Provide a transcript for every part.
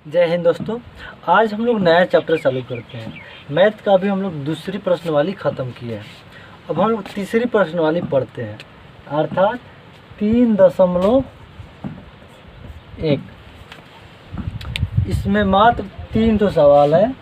जय हिंद दोस्तों। आज हम लोग नया चैप्टर चालू करते हैं। मैथ का भी हम लोग दूसरी प्रश्न वाली ख़त्म की है। अब हम लोग तीसरी प्रश्न वाली पढ़ते हैं, अर्थात 3.1। इसमें मात्र 3 तो सवाल है।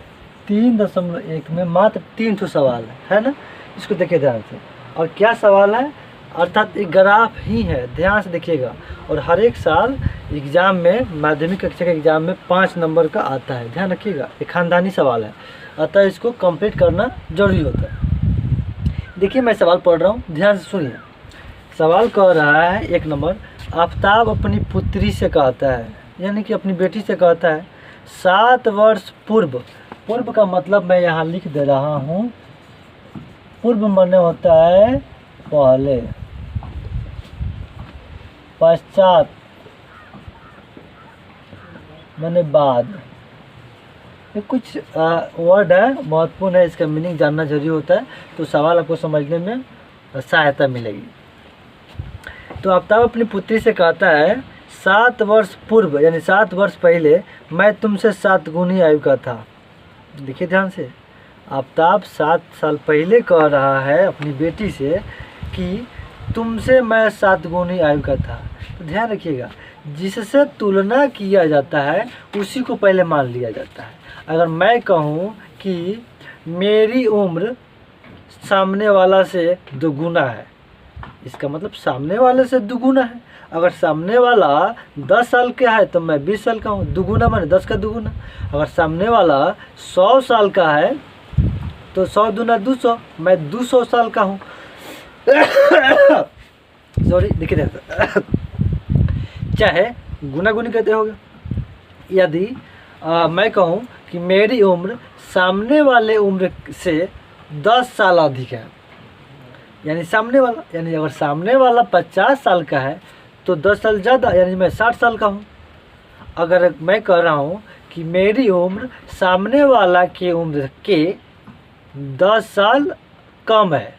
3.1 में मात्र 3 तो सवाल है ना। इसको देखिए ध्यान से। और क्या सवाल है, अर्थात एक ग्राफ ही है, ध्यान से देखिएगा। और हर एक साल एग्ज़ाम में, माध्यमिक कक्षा के एग्ज़ाम में 5 नंबर का आता है, ध्यान रखिएगा। एक खानदानी सवाल है, अतः इसको कंप्लीट करना जरूरी होता है। देखिए मैं सवाल पढ़ रहा हूँ, ध्यान से सुनिए। सवाल कह रहा है 1 नंबर, आफ्ताब अपनी पुत्री से कहता है, यानी कि अपनी बेटी से कहता है 7 वर्ष पूर्व। पूर्व का मतलब मैं यहाँ लिख दे रहा हूँ। पूर्व माने होता है पहले, पश्चात माने बाद। ये कुछ वर्ड है, महत्वपूर्ण है, इसका मीनिंग जानना जरूरी होता है, तो सवाल आपको समझने में सहायता मिलेगी। तो आफ्ताब अपनी पुत्री से कहता है 7 वर्ष पूर्व, यानी 7 वर्ष पहले मैं तुमसे 7 गुनी आयु का था। देखिए ध्यान से, आफ्ताब 7 साल पहले कह रहा है अपनी बेटी से कि तुमसे मैं 7 गुनी आयु का था। तो ध्यान रखिएगा, जिससे तुलना किया जाता है उसी को पहले मान लिया जाता है। अगर मैं कहूँ कि मेरी उम्र सामने वाला से दुगुना है, इसका मतलब सामने वाले से दुगुना है। अगर सामने वाला 10 साल का है तो मैं 20 साल का हूँ, दुगुना माने 10 का दुगुना। अगर सामने वाला 100 साल का है तो 100 दूना 200, मैं 200 साल का हूँ। सॉरी, देखिए चाहे गुना गुनी कहते होगे। यदि मैं कहूँ कि मेरी उम्र सामने वाले उम्र से 10 साल अधिक है, यानी सामने वाला, यानी अगर सामने वाला 50 साल का है तो 10 साल ज़्यादा, यानी मैं 60 साल का हूँ। अगर मैं कह रहा हूँ कि मेरी उम्र सामने वाला के उम्र के 10 साल कम है,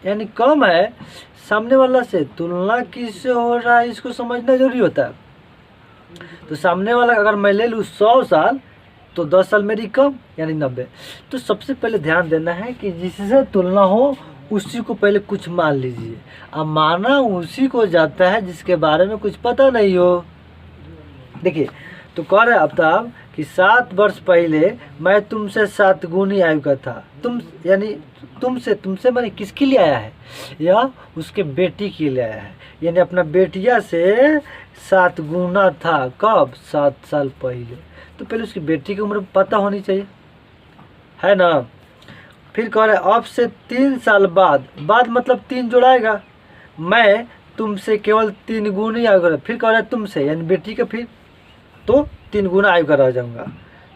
यानी कम है सामने वाला से, तुलना किससे हो रहा है इसको समझना जरूरी होता है। तो सामने वाला अगर मैं ले लूँ 100 साल तो 10 साल मेरी कम, यानी 90। तो सबसे पहले ध्यान देना है कि जिससे तुलना हो उसी को पहले कुछ मान लीजिए। अब माना उसी को जाता है जिसके बारे में कुछ पता नहीं हो। देखिए, तो कह रहे आफ्ताब कि 7 वर्ष पहले मैं तुमसे 7 गुनी आयु का था। तुम यानी तुमसे मैंने किसके लिए आया है, या उसके बेटी के लिए आया है, यानी अपना बेटिया से 7 गुना था। कब? 7 साल पहले। तो पहले उसकी बेटी की उम्र पता होनी चाहिए, है ना। फिर कह रहे अब से 3 साल बाद, बाद मतलब 3 जोड़ाएगा, मैं तुमसे केवल 3 गुनी आयु का। फिर कह रहा है तुमसे, यानी बेटी का, फिर तो 3 गुना आयु का रह जाऊंगा।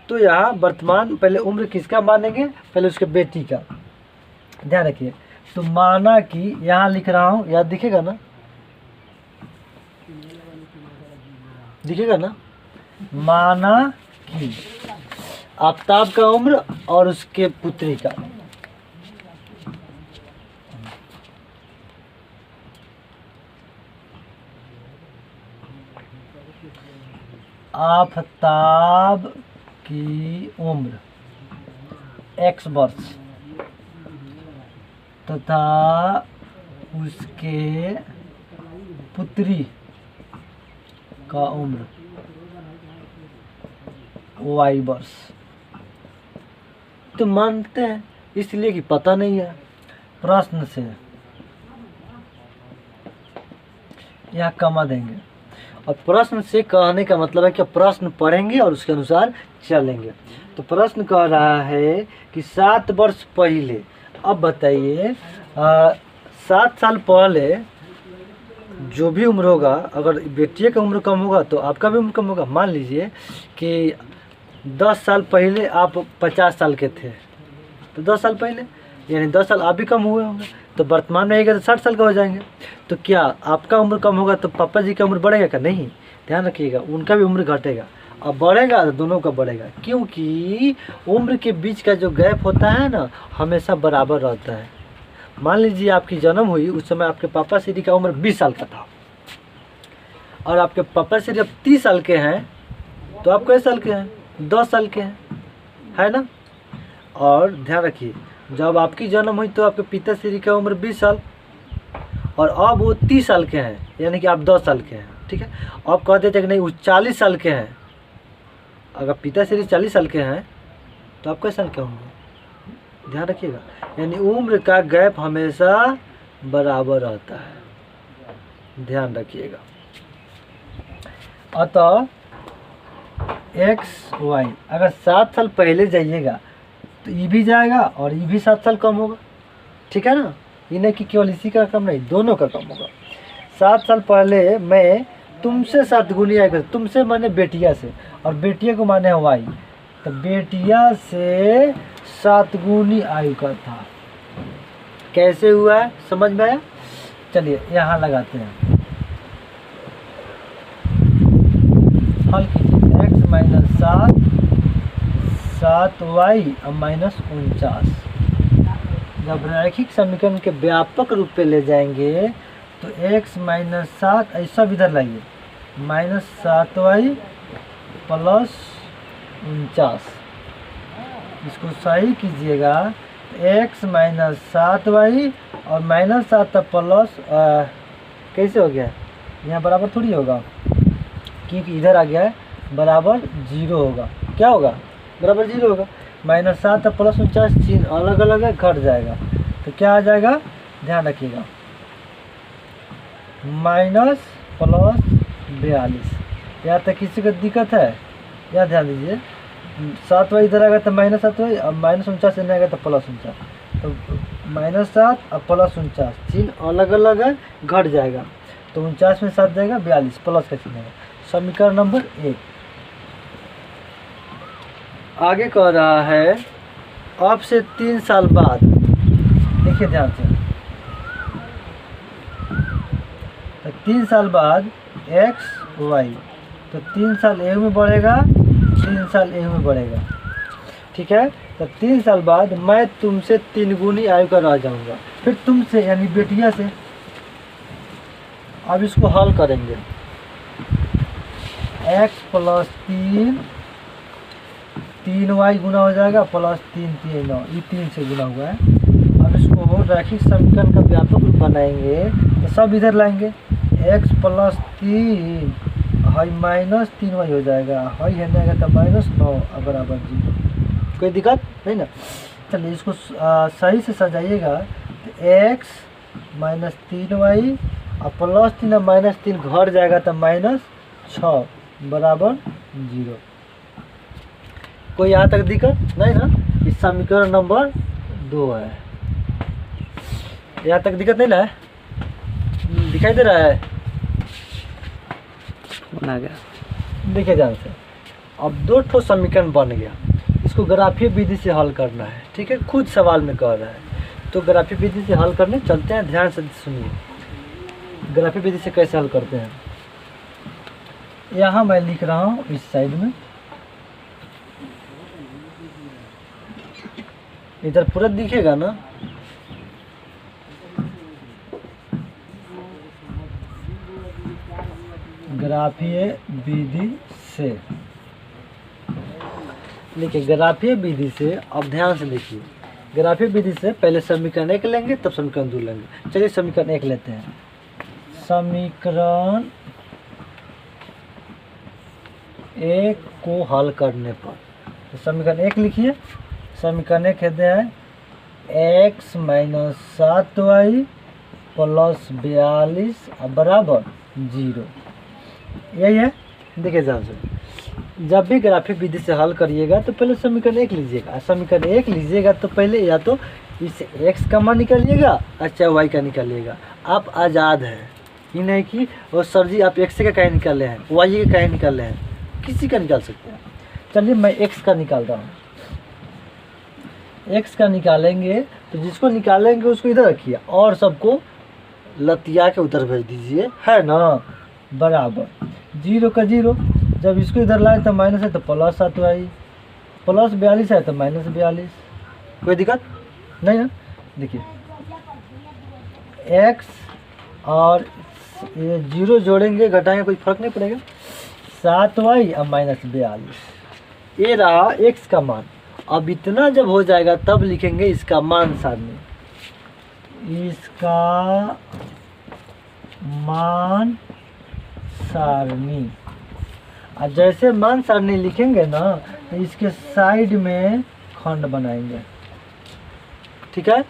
तो यहाँ वर्तमान पहले उम्र किसका मानेंगे, पहले उसके बेटी का। ध्यान रखिए, तो माना कि यहाँ लिख रहा हूँ, याद दिखेगा ना, दिखेगा ना। माना कि आफ्ताब का उम्र और उसके पुत्री का, आफ्ताब की उम्र X वर्ष तथा उसके पुत्री का उम्र Y वर्ष। तो मानते हैं इसलिए कि पता नहीं है। प्रश्न से यहाँ कमा देंगे, और प्रश्न से कहने का मतलब है कि प्रश्न पढ़ेंगे और उसके अनुसार चलेंगे। तो प्रश्न कह रहा है कि 7 वर्ष पहले। अब बताइए 7 साल पहले जो भी उम्र होगा, अगर बेटिया का उम्र कम होगा तो आपका भी उम्र कम होगा। मान लीजिए कि 10 साल पहले आप 50 साल के थे, तो 10 साल पहले यानी 10 साल आप भी कम हुए होंगे, तो वर्तमान में आएगा तो 60 साल का हो जाएंगे। तो क्या आपका उम्र कम होगा तो पापा जी का उम्र बढ़ेगा क्या? नहीं, ध्यान रखिएगा, उनका भी उम्र घटेगा। अब बढ़ेगा तो दोनों का बढ़ेगा, क्योंकि उम्र के बीच का जो गैप होता है ना, हमेशा बराबर रहता है। मान लीजिए आपकी जन्म हुई, उस समय आपके पापा श्री का उम्र 20 साल का था, और आपके पापा श्री अब 30 साल के हैं, तो आप कितने साल के हैं? 10 साल के हैं, है ना। और ध्यान रखिए, जब आपकी जन्म हुई तो आपके पिताश्री की उम्र 20 साल, और अब वो 30 साल के हैं, यानी कि आप 10 साल के हैं, ठीक है। अब कह देते कि नहीं वो 40 साल के हैं, अगर पिताश्री 40 साल के हैं तो आप कैसे साल के होंगे, ध्यान रखिएगा। यानी उम्र का गैप हमेशा बराबर रहता है, ध्यान रखिएगा। अतः एक्स वाई अगर 7 साल पहले जाइएगा तो ये भी जाएगा और ये भी 7 साल कम होगा, ठीक है ना। ये नहीं कि केवल इसी का कम नहीं, दोनों का कम होगा। 7 साल पहले मैं तुमसे 7 गुनी आयु, तुमसे माने बेटिया से, और बेटिया को माने वाई, तो बेटिया से 7 गुनी आयु का था। कैसे हुआ है समझ में आया। चलिए यहाँ लगाते हैं, हल कीजिए। एक्स माइनस 7 वाई और माइनस 49। जब रैखिक समीकरण के व्यापक रूप पे ले जाएंगे तो x माइनस 7 ऐसा इधर लाइए, माइनस 7 वाई प्लस 49, इसको सही कीजिएगा। x माइनस 7 वाई और माइनस 7 प्लस कैसे हो गया, यहाँ बराबर थोड़ी होगा क्योंकि इधर आ गया है, बराबर 0 होगा। क्या होगा, बराबर 0 होगा। माइनस 7 प्लस 49 चिन्ह अलग अलग है, घट जाएगा, तो क्या आ जाएगा, ध्यान रखिएगा, माइनस प्लस 42। यहाँ तक किसी को दिक्कत है, या ध्यान दीजिए। 7 वाई इधर आएगा तो माइनस 7 वाई, और माइनस 49 इधर आएगा तो प्लस 49, तो माइनस 7 और प्लस 49 चिन्ह अलग अलग है, घट जाएगा, तो 49 में 7 जाएगा 42, प्लस का चिन्ह है। समीकरण नंबर 1 आगे कह रहा है, अब से 3 साल बाद, देखिए ध्यान से, तो 3 साल बाद एक्स वाई, तो 3 साल ए में बढ़ेगा, 3 साल ए में बढ़ेगा, ठीक है। तो 3 साल बाद मैं तुमसे 3 गुनी आयु का रह जाऊंगा, फिर तुमसे यानी बेटिया से। अब इसको हल करेंगे, एक्स प्लस 3 वाई गुना हो जाएगा, प्लस 3 3 9, ये 3 से गुना हुआ है। अब इसको रैखिक समीकरण का व्यापक रूप बनाएंगे तो सब इधर लाएंगे, एक्स प्लस 3 हाई माइनस 3 वाई हो जाएगा, हाई है जाएगा तो माइनस 9 बराबर 0। कोई दिक्कत नहीं ना। चलिए इसको सही से सजाइएगा, तो एक्स माइनस 3 वाई और प्लस 3 और माइनस 3 घट जाएगा तो माइनस 6 बराबर 0। कोई यहाँ तक दिक्कत नहीं ना। इस समीकरण नंबर 2 है, यहाँ तक दिक्कत नहीं ना है, दिखाई दे रहा है, बना गया। देखिए ध्यान से, अब 2 ठो समीकरण बन गया, इसको ग्राफीय विधि से हल करना है, ठीक है। खुद सवाल में कह रहा है, तो ग्राफीय विधि से हल करने चलते हैं। ध्यान से सुनिए, ग्राफीय विधि से कैसे हल करते हैं। यहाँ मैं लिख रहा हूँ इस साइड में, इधर पूरा दिखेगा ना। ग्राफीय विधि से देखिए, ग्राफीय विधि से अब ध्यान से देखिए, ग्राफीय विधि से पहले समीकरण 1 लेंगे तब समीकरण 2 लेंगे। चलिए समीकरण 1 लेते हैं। समीकरण 1 को हल करने पर, तो समीकरण 1 लिखिए। समीकरण 1 कहते हैं एक्स माइनस 7 वाई प्लस 42 बराबर 0, यही है। देखिए ध्यान से, जब भी ग्राफिक विधि से हल करिएगा तो पहले समीकरण 1 लीजिएगा। समीकरण 1 लीजिएगा तो पहले या तो इस x का मान निकालिएगा अच्छा y का निकालिएगा। आप आज़ाद हैं, ये नहीं कि वो सर जी आप x का कहीं निकाले हैं, y का कहीं निकाले हैं, किसी का निकाल सकते हैं। चलिए मैं x का निकाल रहा हूँ। x का निकालेंगे तो जिसको निकालेंगे उसको इधर रखिए और सबको लतिया के उधर भेज दीजिए, है ना। बराबर 0 का 0, जब इसको इधर लाए तो माइनस है तो प्लस 7 आई, प्लस 42 है तो माइनस 42, कोई दिक्कत नहीं ना। देखिए x और ये 0 जोड़ेंगे घटाएंगे कोई फर्क नहीं पड़ेगा, 7 वाई और माइनस 42, ये रहा x का मान। अब इतना जब हो जाएगा तब लिखेंगे इसका मान सारणी, इसका मान सारणी। और जैसे मान सारणी लिखेंगे ना तो इसके साइड में खंड बनाएंगे, ठीक है,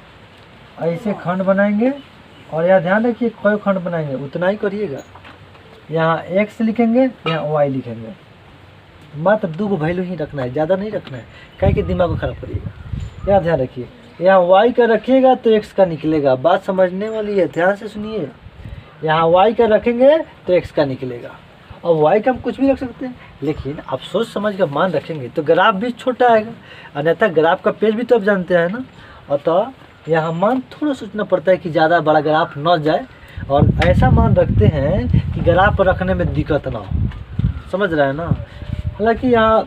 ऐसे खंड बनाएंगे। और यह ध्यान रखिए कोई खंड बनाएंगे उतना ही करिएगा। यहाँ x लिखेंगे, यहाँ y लिखेंगे, मात्र 2 को वैल्यू ही रखना है, ज़्यादा नहीं रखना है, काहे कि दिमाग को खराब करिएगा। यहाँ ध्यान रखिए, यहाँ y का रखिएगा तो x का निकलेगा, बात समझने वाली है, ध्यान से सुनिए। यहाँ y का रखेंगे तो x का निकलेगा। अब y का हम कुछ भी रख सकते हैं, लेकिन आप सोच समझ कर मान रखेंगे तो ग्राफ भी छोटा आएगा, अन्यथा ग्राफ का पेज भी तो आप जानते हैं ना। अतः यहाँ मान थोड़ा सोचना पड़ता है कि ज़्यादा बड़ा ग्राफ न जाए, और ऐसा मान रखते हैं कि ग्राफ रखने में दिक्कत ना हो, समझ रहे हैं ना। हालांकि यहाँ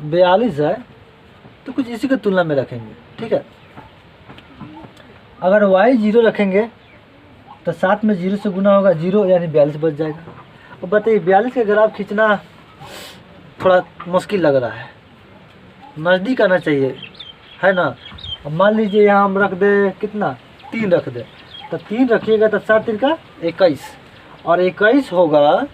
42 है तो कुछ इसी की तुलना में रखेंगे, ठीक है। अगर y 0 रखेंगे तो 7 में 0 से गुना होगा, 0 यानी 42 बच जाएगा। अब बताइए 42 का ग्राफ खींचना थोड़ा मुश्किल लग रहा है, नज़दीक आना चाहिए, है ना। अब मान लीजिए यहाँ हम रख दे कितना, 3 रख दे, तो 3 रखिएगा तो 7 3 का 21, और 21 होगा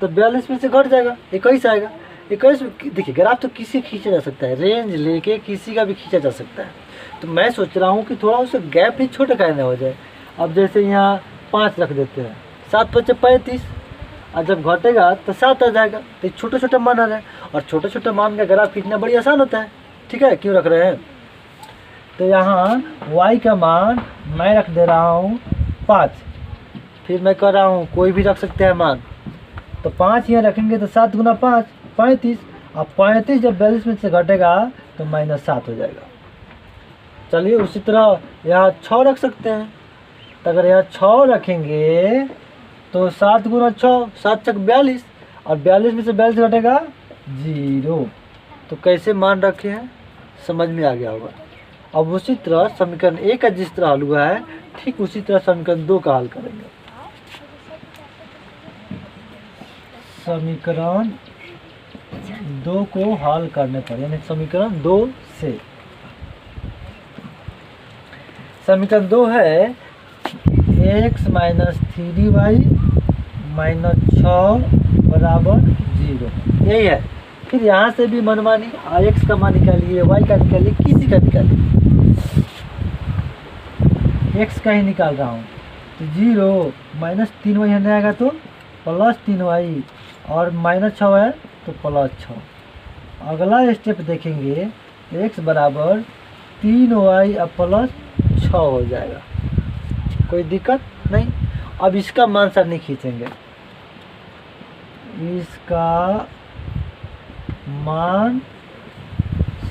तो 42 में से घट जाएगा, 21 आएगा। 21 देखिए ग्राफ तो किसी खींचा जा सकता है, रेंज लेके किसी का भी खींचा जा सकता है। तो मैं सोच रहा हूँ कि थोड़ा उसे गैप ही छोटा कहना हो जाए। अब जैसे यहाँ 5 रख देते हैं, 7 5 35, और जब घटेगा तो 7 आ जाएगा। तो छोटा छोटा मान आ रहा है, और छोटा छोटा मान का ग्राफ खींचना बड़ी आसान होता है, ठीक है। क्यों रख रहे हैं, तो यहाँ y का मान मैं रख दे रहा हूँ 5, फिर मैं कर रहा हूँ कोई भी रख सकते हैं मान, तो 5 यहाँ रखेंगे तो 7 गुना 5 35, अब 35 जब 42 में से घटेगा तो -7 हो जाएगा। चलिए उसी तरह यहाँ 6 रख सकते हैं, तो अगर यहाँ 6 रखेंगे तो 7 गुना 6 7 छक 42, और 42 में से 42 घटेगा 0। तो कैसे मान रखे हैं समझ में आ गया होगा। अब उसी तरह समीकरण 1 का जिस तरह हल हुआ है, ठीक उसी तरह समीकरण 2 का हल करेंगे। समीकरण 2 को हल करने पर, यानी समीकरण 2 से, समीकरण 2 है x माइनस 3y माइनस 6 बराबर 0, यही है। फिर यहाँ से भी मनमानी, x का मान निकालिए, y का निकालिए, किसी का निकालिए, x का ही निकाल रहा हूँ। तो 0 -3y यहाँ आएगा तो +3y, और -6 है तो +6। अगला स्टेप देखेंगे तो x बराबर 3y और +6 हो जाएगा, कोई दिक्कत नहीं। अब इसका मान सारणी खींचेंगे, इसका मान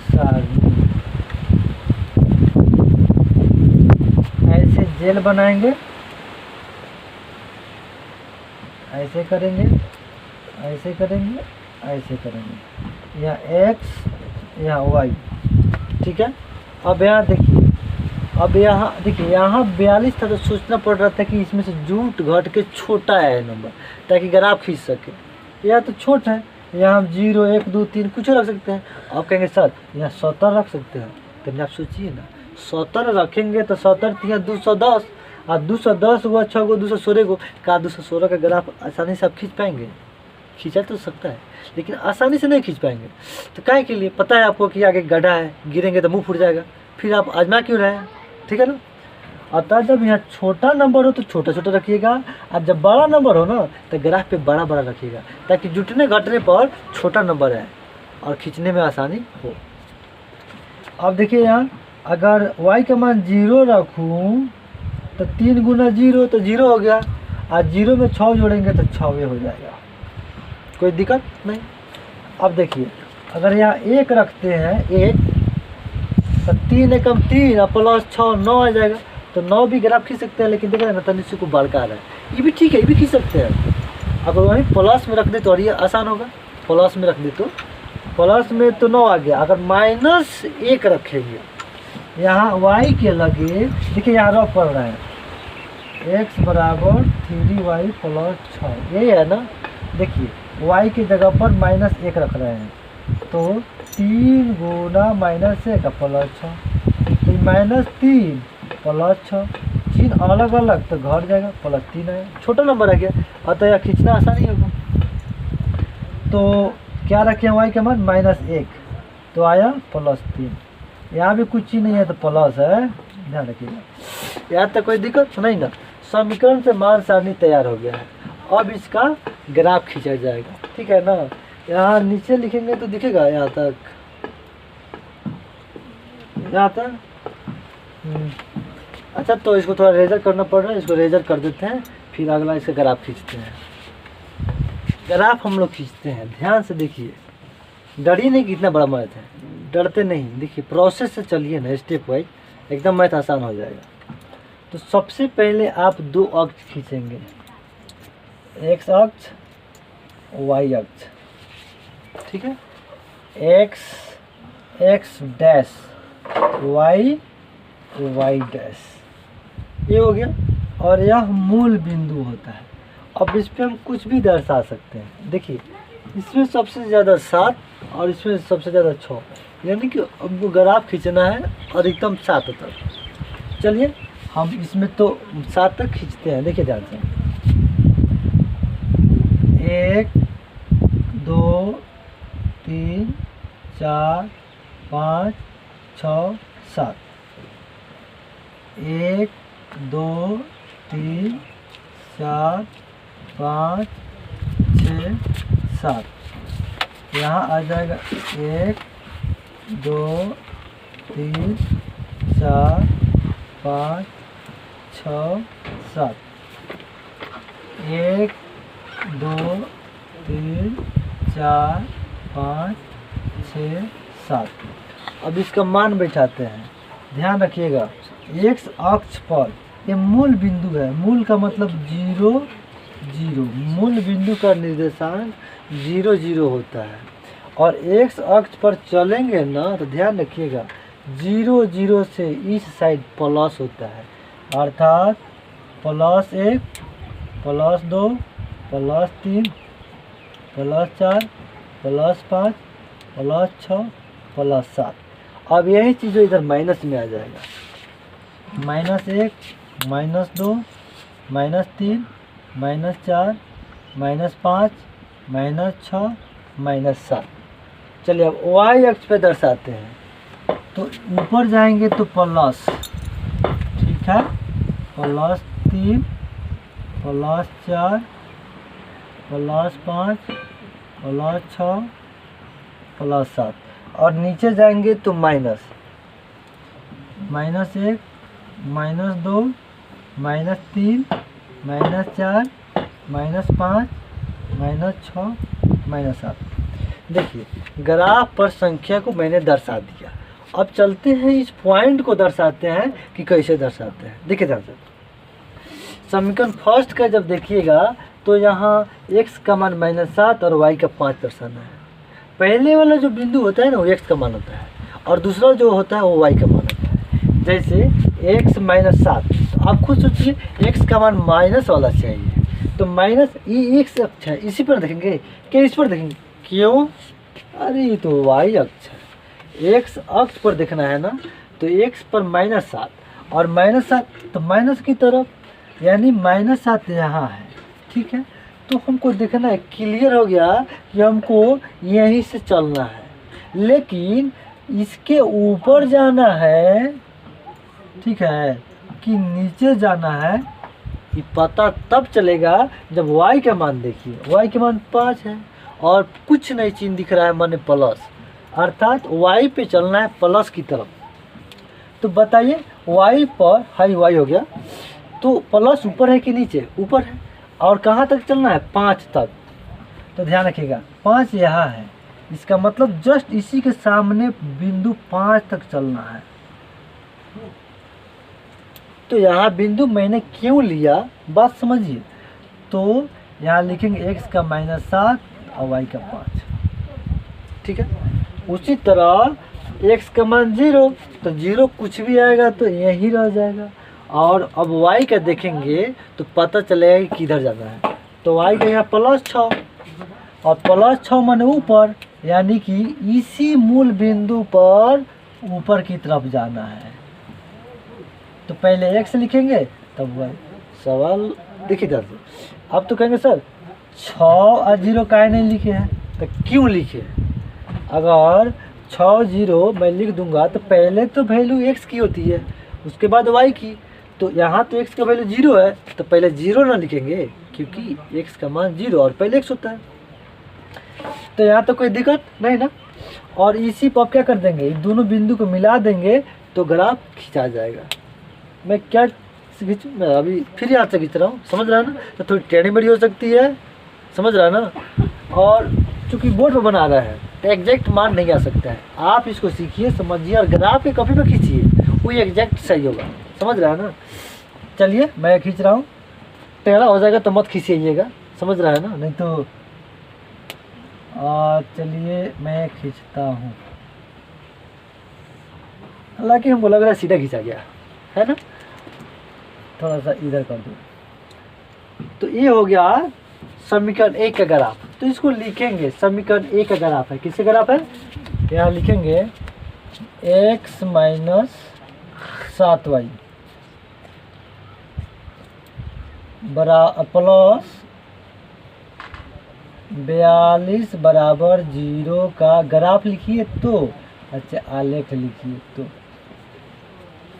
सारणी ऐसे जेल बनाएंगे, ऐसे करेंगे, ऐसे करेंगे, ऐसे करेंगे, यहाँ x यहाँ y, ठीक है। अब यहाँ देखिए, अब यहाँ देखिए, यहाँ 42 था तो सोचना पड़ रहा था कि इसमें से जूट घट के छोटा है नंबर, ताकि ग्राफ खींच सके। यह तो छोटा है, यहाँ हम 0 1 2 3 कुछ रख सकते हैं। आप कहेंगे सर यहाँ 17 रख सकते हैं, तो आप सोचिए ना, 17 रखेंगे तो 17 यहाँ 210, और 210 हुआ 6 को 216 को, का 216 का ग्राफ आसानी से आप खींच पाएंगे? खींचा तो सकता है, लेकिन आसानी से नहीं खींच पाएंगे। तो काहे के लिए, पता है आपको कि आगे गड्ढा है, गिरेंगे तो मुंह फूट जाएगा, फिर आप आजमा क्यों रहे हैं, ठीक है ना। अतः जब यहाँ छोटा नंबर हो तो छोटा छोटा रखिएगा, और जब बड़ा नंबर हो ना तो ग्राफ पे बड़ा बड़ा रखिएगा, ताकि जुटने घटने पर छोटा नंबर है और खींचने में आसानी हो। अब देखिए यहाँ अगर y का मान 0 रखूँ तो 3 गुना 0 तो 0 हो गया, और 0 में 6 जोड़ेंगे तो 6 हो जाएगा, कोई दिक्कत नहीं। अब देखिए अगर यहाँ 1 रखते हैं, 1 तो 3 एकम 3 और +6 9 आ जाएगा, तो 9 भी ग्राफ खींच सकते हैं, लेकिन देख रहे हैं ना तनिष्क को बड़का आ रहा है, ये भी ठीक है, ये भी खींच सकते हैं। अगर वही प्लस में रख दे तो और ये आसान होगा, प्लस में रख दे तो प्लस में तो 9 आ गया। अगर -1 रखेंगे यहाँ y के लगे, देखिए यहाँ रफ पड़ रहा है, x बराबर 3y + 6, यही है ना। देखिए y की जगह पर -1 रख रहे हैं, तो 3 गुना -1 प्लस 6, तो -3 प्लस 6, चिन्ह अलग अलग तो घट जाएगा, +3 आया, छोटा नंबर आ गया, अतः यह खींचना आसानी होगा। तो क्या रखें y का मान -1, तो आया +3, यहाँ भी कुछ ही नहीं है तो प्लस है, ध्यान रखिएगा। यहाँ तक कोई दिक्कत नहीं ना। समीकरण से मान सारणी तैयार हो गया है, अब इसका ग्राफ खींचा जाएगा, ठीक है ना। यहाँ नीचे लिखेंगे तो दिखेगा यहाँ तक, यहाँ तक। अच्छा, तो इसको थोड़ा रेजर करना पड़ रहा है, इसको रेजर कर देते हैं, फिर अगला इसका ग्राफ खींचते हैं। ग्राफ हम लोग खींचते हैं, ध्यान से देखिए, डरिए नहीं कितना बड़ा मैथ है, डरते नहीं, देखिए प्रोसेस से चलिए ना, स्टेप वाइज, एकदम मैथ आसान हो जाएगा। तो सबसे पहले आप 2 अक्ष खींचेंगे, x अक्ष, y अक्ष, ठीक है, x डैश, y डैश, ये हो गया। और यह मूल बिंदु होता है। अब इस पे हम कुछ भी दर्शा सकते हैं, देखिए इसमें सबसे ज़्यादा 7 और इसमें सबसे ज़्यादा 6, यानी कि हमको ग्राफ खींचना है अधिकतम 7 तक। चलिए हम इसमें तो 7 तक खींचते हैं, देखिए ध्यान से, 1 2 3 4 5 6 7, 1 2 3 4 5 6 7, यहाँ आ जाएगा 1 2 3 4 5 6 7, 1 2 3 4 5 6 7। अब इसका मान बैठाते हैं, ध्यान रखिएगा, x अक्ष पर ये मूल बिंदु है, मूल का मतलब 0 0, मूल बिंदु का निर्देशांक 0 0 होता है। और x अक्ष पर चलेंगे ना तो ध्यान रखिएगा 0 0 से इस साइड प्लस होता है, अर्थात +1 +2 +3 +4 +5 +6 +7। अब यही चीज़ इधर माइनस में आ जाएगा, -1 -2 -3 -4 -5 -6 -7। चलिए अब y अक्ष पे दर्शाते हैं, तो ऊपर जाएंगे तो प्लस, ठीक है, +3 +4 +5 +6 +7, और नीचे जाएंगे तो -1 -2 -3 -4 -5 -6 -7। देखिए ग्राफ पर संख्या को मैंने दर्शा दिया, अब चलते हैं इस पॉइंट को दर्शाते हैं कि कैसे दर्शाते हैं। देखिए दर्शक, समीकरण फर्स्ट का जब देखिएगा तो यहाँ x का मान -7 और y का 5 दर्शाना है। पहले वाला जो बिंदु होता है ना वो x का मान होता है, और दूसरा जो होता है वो y का मान होता है। जैसे x -7, तो आप खुद सोचिए x का मान माइनस वाला चाहिए, तो माइनस ये x अक्ष है, इसी पर देखेंगे क्या, इस पर देखेंगे, क्यों, अरे ये तो y अक्ष है, x अक्ष पर देखना है ना, तो x पर -7 और -7 तो माइनस की तरफ, यानी -7 यहाँ है, ठीक है। तो हमको देखना है, क्लियर हो गया कि हमको यहीं से चलना है, लेकिन इसके ऊपर जाना है, ठीक है, कि नीचे जाना है, ये पता तब चलेगा जब y का मान देखिए, y के मान 5 है और कुछ नहीं चिन्ह दिख रहा है, माने प्लस, अर्थात y पे चलना है प्लस की तरफ। तो बताइए y पर, हाई y हो गया, तो प्लस ऊपर है कि नीचे, ऊपर है, और कहाँ तक चलना है, 5 तक। तो ध्यान रखिएगा 5 यहाँ है, इसका मतलब जस्ट इसी के सामने बिंदु 5 तक चलना है। तो यहाँ बिंदु मैंने क्यों लिया, बात समझिए। तो यहाँ लिखेंगे x का -7 और y का 5, ठीक है। उसी तरह x का मान 0, तो 0 कुछ भी आएगा तो यही रह जाएगा, और अब y का देखेंगे तो पता चलेगा कि किधर जाना है। तो y का यहाँ +6, और +6 माने ऊपर, यानी कि इसी मूल बिंदु पर ऊपर की तरफ जाना है। तो पहले x लिखेंगे तब y। सवाल देखिए ध्यान से। अब तो कहेंगे सर 6 और 0 काहे नहीं लिखे हैं, तो क्यों लिखे? अगर 6 0 मैं लिख दूंगा तो पहले तो वैल्यू x की होती है, उसके बाद y की। तो यहाँ तो x का वैल्यू 0 है, तो पहले 0 ना लिखेंगे क्योंकि x का मान 0 और पहले x होता है। तो यहाँ तो कोई दिक्कत नहीं ना। और इसी पर क्या कर देंगे, दोनों बिंदु को मिला देंगे तो ग्राफ खींचा जाएगा। मैं क्या खींचूँ, मैं अभी फिर यहाँ से खींच रहा हूँ, समझ रहा है ना। तो थोड़ी टेढ़ी मेढ़ी हो सकती है, समझ रहा है ना। और चूँकि बोर्ड पर बना रहा है तो एग्जैक्ट मान नहीं आ सकता है। आप इसको सीखिए, समझिए और ग्राफ के कॉपी पर खींचिए, वही एग्जैक्ट सही होगा, समझ रहा है ना। चलिए मैं खींच रहा हूँ, टेढ़ा हो जाएगा तो मत खींचिएगा, समझ रहा है ना, नहीं तो चलिए मैं खींचता हूँ। हालांकि हमको लग रहा है सीधा खींचा गया है ना, थोड़ा सा इधर कर दो। तो ये हो गया समीकरण 1 का ग्राफ। तो इसको लिखेंगे, समीकरण 1 का ग्राफ है, किसका ग्राफ है, यहाँ लिखेंगे x माइनस 7y प्लस 42 बराबर 0 का ग्राफ लिखिए तो, अच्छा आलेख लिखिए तो।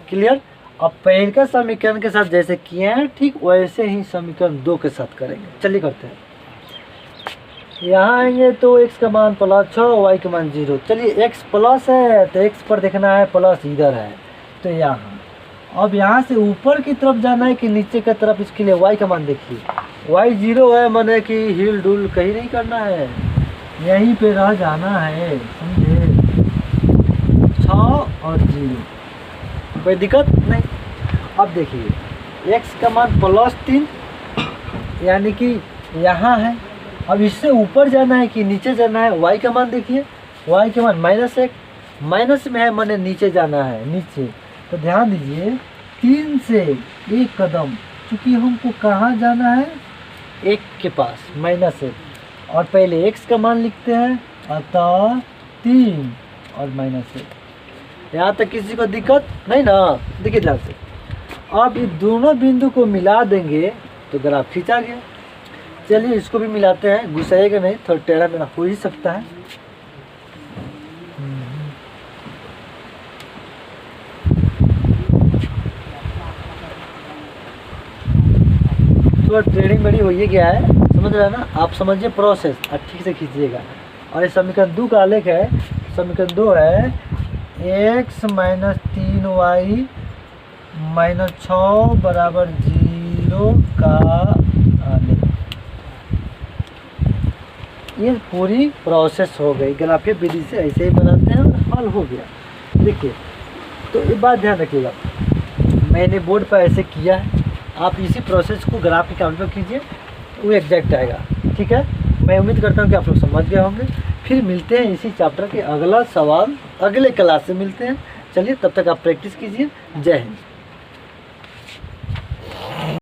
क्लियर। अब पहले का समीकरण के साथ जैसे किए हैं ठीक वैसे ही समीकरण 2 के साथ करेंगे। चलिए करते हैं। यहाँ आएंगे तो x का मान +6, y का मान 0। चलिए x प्लस है तो x पर देखना है प्लस इधर है, तो यहाँ। अब यहाँ से ऊपर की तरफ जाना है कि नीचे की तरफ, इसके लिए y का मान देखिए। y 0 है, माने कि हिल डुल कहीं नहीं करना है, यहीं पे रह जाना है, समझे। 6 और 0, कोई दिक्कत नहीं। अब देखिए x का मान +3 यानी कि यहाँ है। अब इससे ऊपर जाना है कि नीचे जाना है, y का मान देखिए, y का मान -1, माइनस में है माने नीचे जाना है, नीचे। तो ध्यान दीजिए 3 से 1 कदम, चूँकि हमको कहाँ जाना है, 1 के पास, -1। और पहले x का मान लिखते हैं, अतः 3 और -1। यहाँ तक किसी को दिक्कत नहीं ना। देखिए ध्यान से, अब ये दोनों बिंदु को मिला देंगे तो ग्राफ खींचा गया। चलिए इसको भी मिलाते हैं, घुसाइएगा नहीं, थोड़ा टेढ़ा मेढ़ा हो ही सकता है। थोड़ा टेढ़ी मेढ़ी हो ही गया है, समझ रहे हैं ना। आप समझिए प्रोसेस और ठीक से खींचिएगा। और ये समीकरण 2 का आलेख है। समीकरण 2 है x माइनस 3y माइनस 6 बराबर 0 का आलेख। ये पूरी प्रोसेस हो गई, ग्राफीय विधि से ऐसे ही बनाते हैं और हल हो गया। देखिए तो एक बात ध्यान रखिएगा, मैंने बोर्ड पर ऐसे किया है, आप इसी प्रोसेस को ग्राफ के काउंट पर कीजिए, वो एग्जैक्ट आएगा। ठीक है, मैं उम्मीद करता हूँ कि आप लोग समझ गए होंगे। फिर मिलते हैं इसी चैप्टर के अगला सवाल, अगले क्लास से मिलते हैं। चलिए तब तक आप प्रैक्टिस कीजिए। जय हिंद।